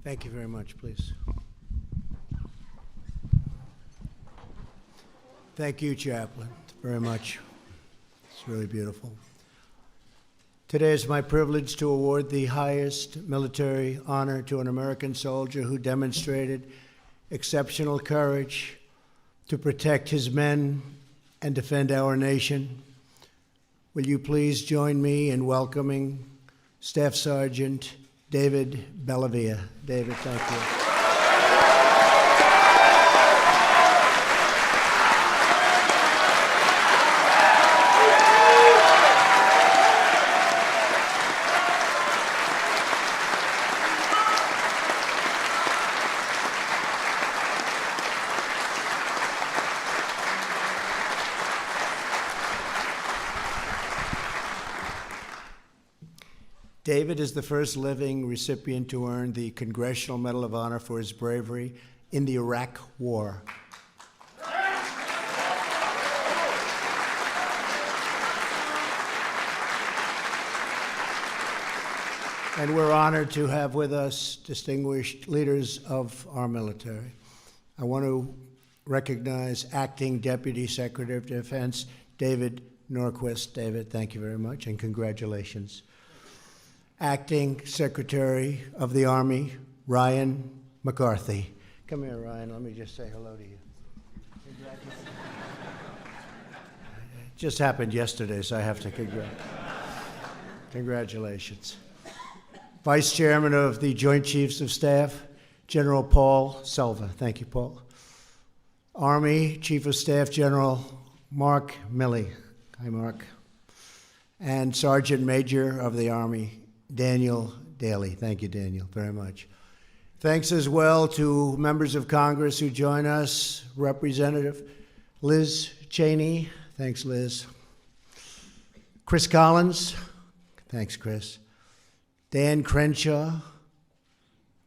Thank you very much, please. Thank you, Chaplain, very much. It's really beautiful. Today is my privilege to award the highest military honor to an American soldier who demonstrated exceptional courage to protect his men and defend our nation. Will you please join me in welcoming Staff Sergeant David Bellavia. David, thank you. David is the first living recipient to earn the Congressional Medal of Honor for his bravery in the Iraq War. And we're honored to have with us distinguished leaders of our military. I want to recognize Acting Deputy Secretary of Defense, David Norquist. David, thank you very much, and congratulations. Acting Secretary of the Army, Ryan McCarthy. Come here, Ryan. Let me just say hello to you. Congratulations. It just happened yesterday, so I have to congratulate. Congratulations. Vice Chairman of the Joint Chiefs of Staff, General Paul Selva. Thank you, Paul. Army Chief of Staff General Mark Milley. Hi, Mark. And Sergeant Major of the Army, Daniel Daly. Thank you, Daniel, very much. Thanks as well to members of Congress who join us. Representative Liz Cheney. Thanks, Liz. Chris Collins. Thanks, Chris. Dan Crenshaw.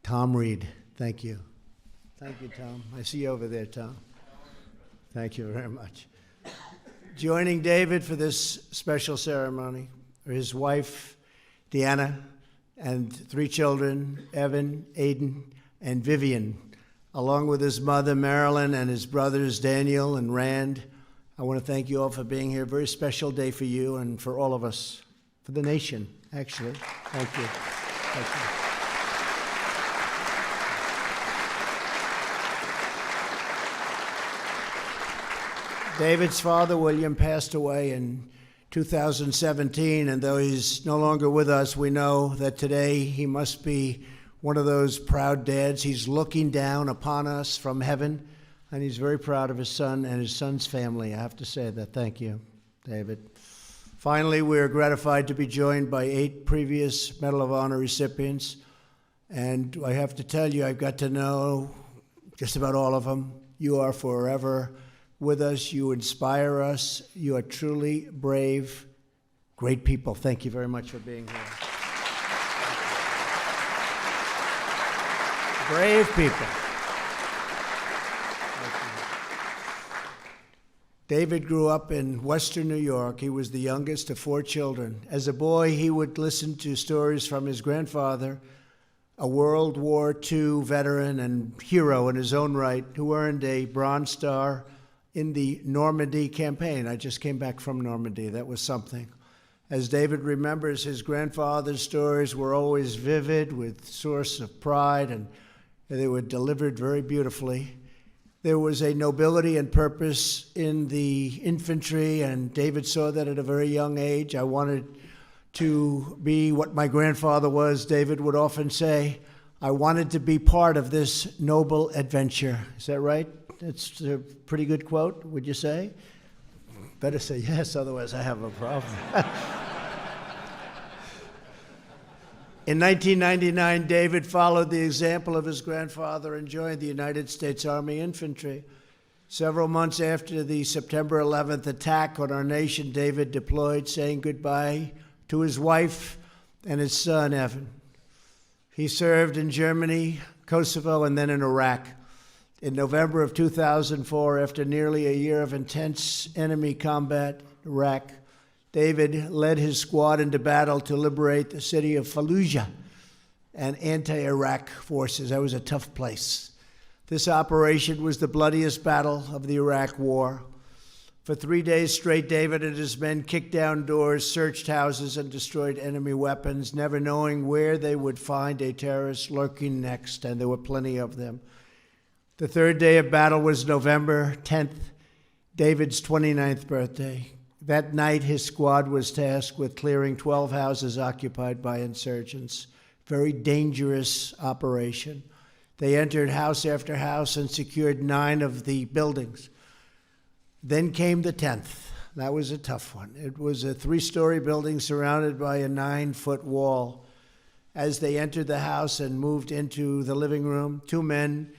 Tom Reed. Thank you. Thank you, Tom. I see you over there, Tom. Thank you very much. Joining David for this special ceremony are his wife, Deanna, and 3 children, Evan, Aiden, and Vivian, along with his mother, Marilyn, and his brothers, Daniel and Rand. I want to thank you all for being here. A very special day for you and for all of us, for the nation, actually. Thank you. Thank you. David's father, William, passed away in 2017, and though he's no longer with us, we know that today he must be one of those proud dads. He's looking down upon us from heaven, and he's very proud of his son and his son's family. I have to say that. Thank you, David. Finally, we're gratified to be joined by 8 previous Medal of Honor recipients, and I have to tell you, I've got to know just about all of them. You are forever with us. You inspire us. You are truly brave, great people. Thank you very much for being here. Brave people. David grew up in Western New York. He was the youngest of 4 children. As a boy, he would listen to stories from his grandfather, a World War II veteran and hero in his own right, who earned a Bronze Star in the Normandy campaign. I just came back from Normandy. That was something. As David remembers, his grandfather's stories were always vivid, with source of pride, and they were delivered very beautifully. There was a nobility and purpose in the infantry, and David saw that at a very young age. I wanted to be what my grandfather was. David would often say, I wanted to be part of this noble adventure. Is that right? That's a pretty good quote, would you say? Better say yes, otherwise I have a problem. In 1999, David followed the example of his grandfather and joined the United States Army Infantry. Several months after the September 11th attack on our nation, David deployed, saying goodbye to his wife and his son, Evan. He served in Germany, Kosovo, and then in Iraq. In November of 2004, after nearly a year of intense enemy combat in Iraq, David led his squad into battle to liberate the city of Fallujah and anti-Iraq forces. That was a tough place. This operation was the bloodiest battle of the Iraq War. For 3 days straight, David and his men kicked down doors, searched houses, and destroyed enemy weapons, never knowing where they would find a terrorist lurking next, and there were plenty of them. The third day of battle was November 10th, David's 29th birthday. That night, his squad was tasked with clearing 12 houses occupied by insurgents. Very dangerous operation. They entered house after house and secured 9 of the buildings. Then came the 10th. That was a tough one. It was a 3-story building surrounded by a 9-foot wall. As they entered the house and moved into the living room, 2 men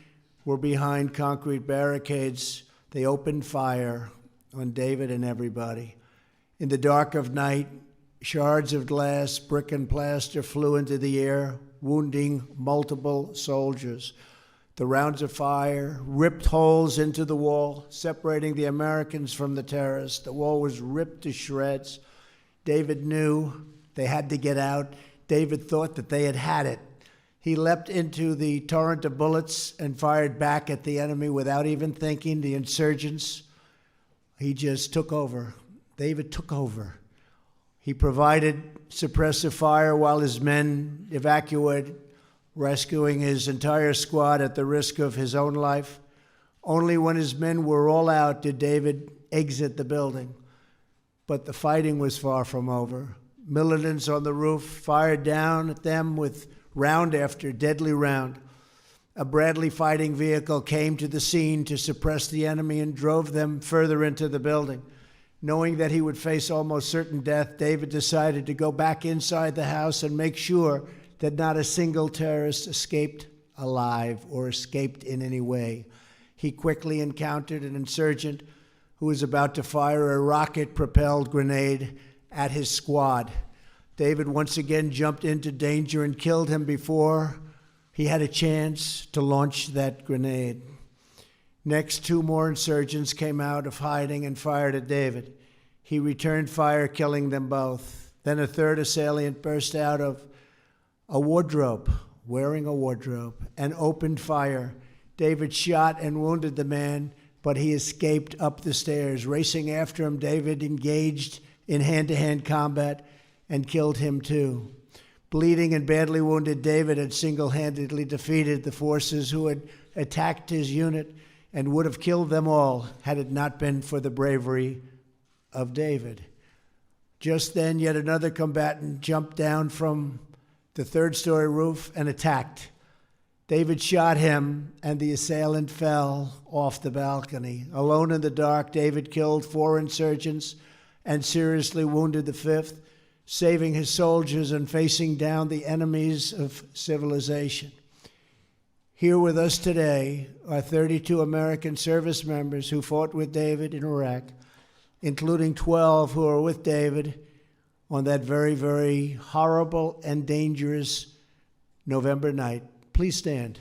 were behind concrete barricades. They opened fire on David and everybody. In the dark of night, shards of glass, brick, and plaster flew into the air, wounding multiple soldiers. The rounds of fire ripped holes into the wall, separating the Americans from the terrorists. The wall was ripped to shreds. David knew they had to get out. David thought that they had it. He leapt into the torrent of bullets and fired back at the enemy without even thinking. The insurgents, he just took over. David took over. He provided suppressive fire while his men evacuated, rescuing his entire squad at the risk of his own life. Only when his men were all out did David exit the building. But the fighting was far from over. Militants on the roof fired down at them with round after deadly round. A Bradley fighting vehicle came to the scene to suppress the enemy and drove them further into the building. Knowing that he would face almost certain death, David decided to go back inside the house and make sure that not a single terrorist escaped alive or escaped in any way. He quickly encountered an insurgent who was about to fire a rocket-propelled grenade at his squad. David once again jumped into danger and killed him before he had a chance to launch that grenade. Next, 2 more insurgents came out of hiding and fired at David. He returned fire, killing them both. Then a 3rd assailant burst out of a wardrobe, wearing a wardrobe, and opened fire. David shot and wounded the man, but he escaped up the stairs. Racing after him, David engaged in hand-to-hand combat and killed him too. Bleeding and badly wounded, David had single-handedly defeated the forces who had attacked his unit and would have killed them all had it not been for the bravery of David. Just then, yet another combatant jumped down from the 3rd-story roof and attacked. David shot him, and the assailant fell off the balcony. Alone in the dark, David killed 4 insurgents and seriously wounded the 5th, saving his soldiers and facing down the enemies of civilization. Here with us today are 32 American service members who fought with David in Iraq, including 12 who are with David on that very, very horrible and dangerous November night. Please stand.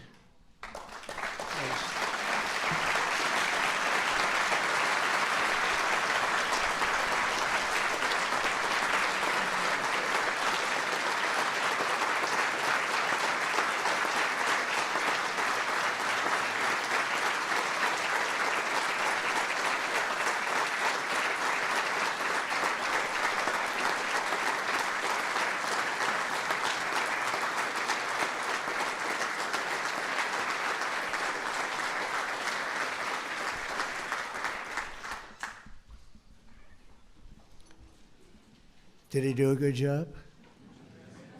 Did he do a good job?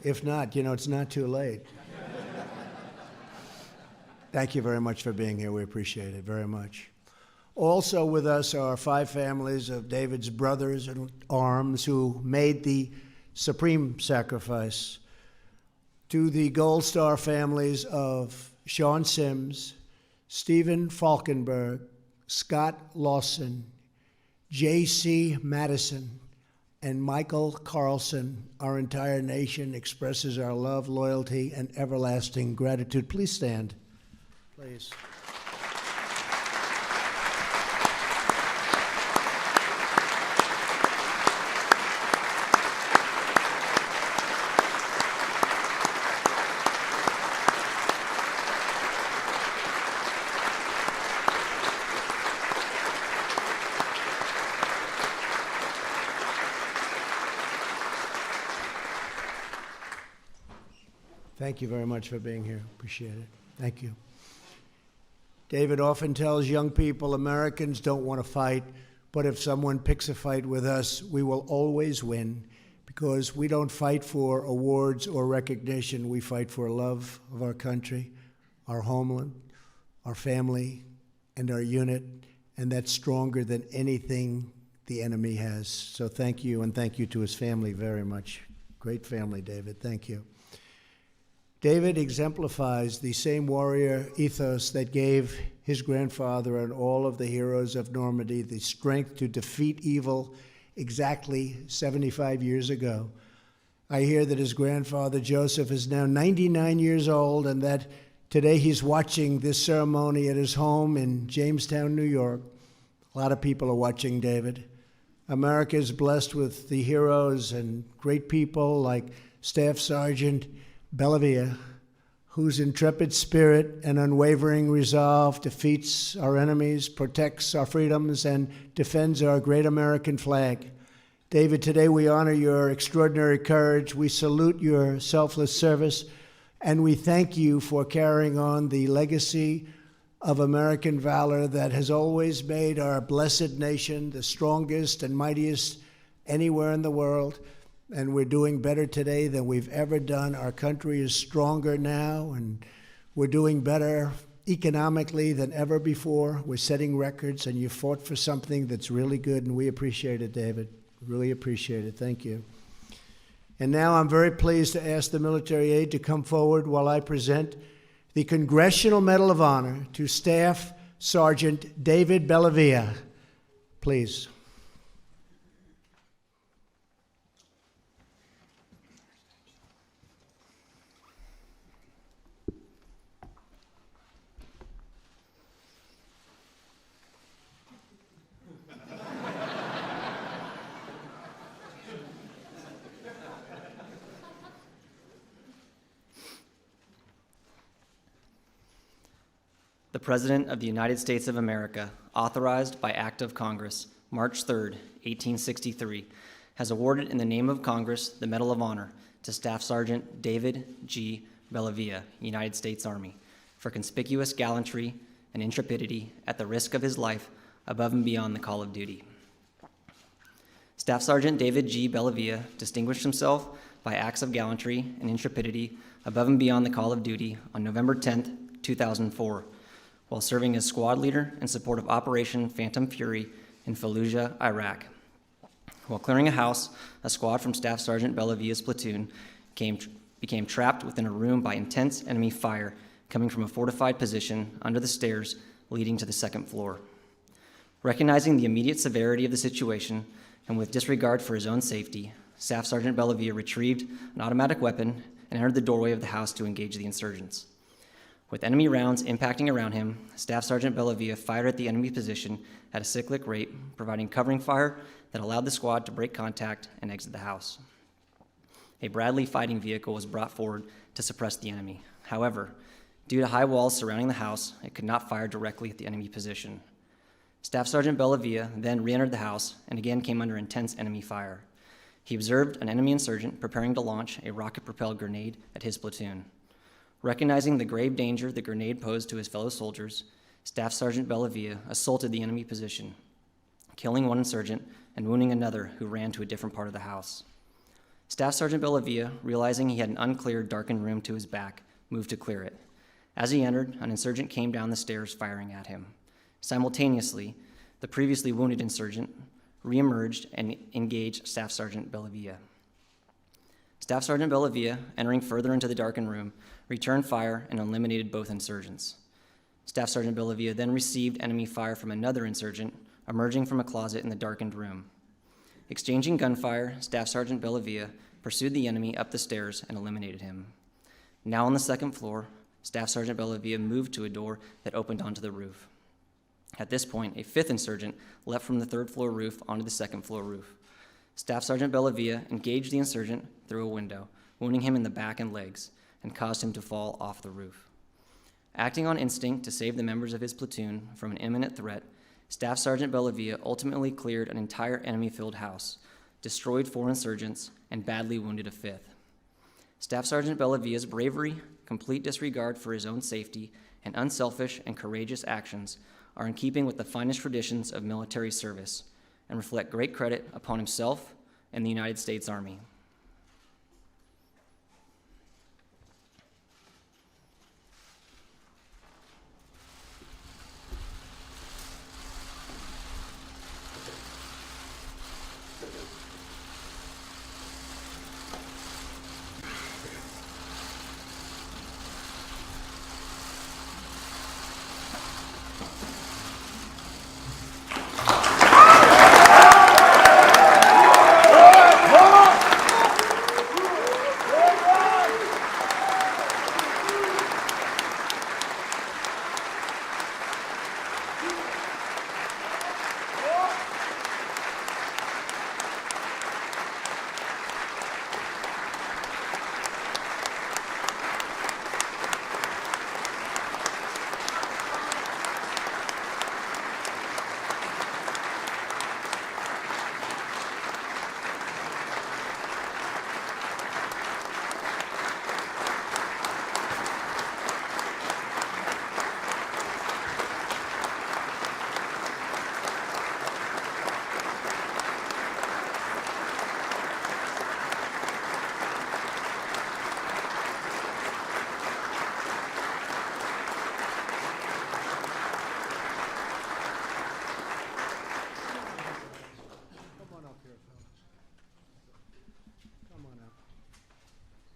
If not, it's not too late. Thank you very much for being here. We appreciate it very much. Also with us are 5 families of David's brothers in arms who made the supreme sacrifice. To the Gold Star families of Sean Sims, Stephen Falkenberg, Scott Lawson, J.C. Madison, and Michael Carlson, our entire nation expresses our love, loyalty, and everlasting gratitude. Please stand, please. Thank you very much for being here. Appreciate it. Thank you. David often tells young people Americans don't want to fight, but if someone picks a fight with us, we will always win because we don't fight for awards or recognition. We fight for love of our country, our homeland, our family, and our unit, and that's stronger than anything the enemy has. So thank you, and thank you to his family very much. Great family, David. Thank you. David exemplifies the same warrior ethos that gave his grandfather and all of the heroes of Normandy the strength to defeat evil exactly 75 years ago. I hear that his grandfather, Joseph, is now 99 years old and that today he's watching this ceremony at his home in Jamestown, New York. A lot of people are watching, David. America is blessed with the heroes and great people like Staff Sergeant Bellavia, whose intrepid spirit and unwavering resolve defeats our enemies, protects our freedoms, and defends our great American flag. David, today we honor your extraordinary courage. We salute your selfless service, and we thank you for carrying on the legacy of American valor that has always made our blessed nation the strongest and mightiest anywhere in the world. And we're doing better today than we've ever done. Our country is stronger now, and we're doing better economically than ever before. We're setting records, and you fought for something that's really good, and we appreciate it, David. Really appreciate it. Thank you. And now I'm very pleased to ask the military aide to come forward while I present the Congressional Medal of Honor to Staff Sergeant David Bellavia. Please. The President of the United States of America, authorized by Act of Congress, March 3, 1863, has awarded in the name of Congress the Medal of Honor to Staff Sergeant David G. Bellavia, United States Army, for conspicuous gallantry and intrepidity at the risk of his life above and beyond the call of duty. Staff Sergeant David G. Bellavia distinguished himself by acts of gallantry and intrepidity above and beyond the call of duty on November 10, 2004, while serving as squad leader in support of Operation Phantom Fury in Fallujah, Iraq. While clearing a house, a squad from Staff Sergeant Bellavia's platoon became trapped within a room by intense enemy fire coming from a fortified position under the stairs leading to the second floor. Recognizing the immediate severity of the situation and with disregard for his own safety, Staff Sergeant Bellavia retrieved an automatic weapon and entered the doorway of the house to engage the insurgents. With enemy rounds impacting around him, Staff Sergeant Bellavia fired at the enemy position at a cyclic rate, providing covering fire that allowed the squad to break contact and exit the house. A Bradley fighting vehicle was brought forward to suppress the enemy. However, due to high walls surrounding the house, it could not fire directly at the enemy position. Staff Sergeant Bellavia then re-entered the house and again came under intense enemy fire. He observed an enemy insurgent preparing to launch a rocket-propelled grenade at his platoon. Recognizing the grave danger the grenade posed to his fellow soldiers, Staff Sergeant Bellavia assaulted the enemy position, killing one insurgent and wounding another who ran to a different part of the house. Staff Sergeant Bellavia, realizing he had an uncleared, darkened room to his back, moved to clear it. As he entered, an insurgent came down the stairs firing at him. Simultaneously, the previously wounded insurgent reemerged and engaged Staff Sergeant Bellavia. Staff Sergeant Bellavia, entering further into the darkened room, returned fire and eliminated both insurgents. Staff Sergeant Bellavia then received enemy fire from another insurgent emerging from a closet in the darkened room. Exchanging gunfire, Staff Sergeant Bellavia pursued the enemy up the stairs and eliminated him. Now on the second floor, Staff Sergeant Bellavia moved to a door that opened onto the roof. At this point, a fifth insurgent leapt from the third floor roof onto the second floor roof. Staff Sergeant Bellavia engaged the insurgent through a window, wounding him in the back and legs, and caused him to fall off the roof. Acting on instinct to save the members of his platoon from an imminent threat, Staff Sergeant Bellavia ultimately cleared an entire enemy-filled house, destroyed 4 insurgents, and badly wounded a fifth. Staff Sergeant Bellavia's bravery, complete disregard for his own safety, and unselfish and courageous actions are in keeping with the finest traditions of military service and reflect great credit upon himself and the United States Army.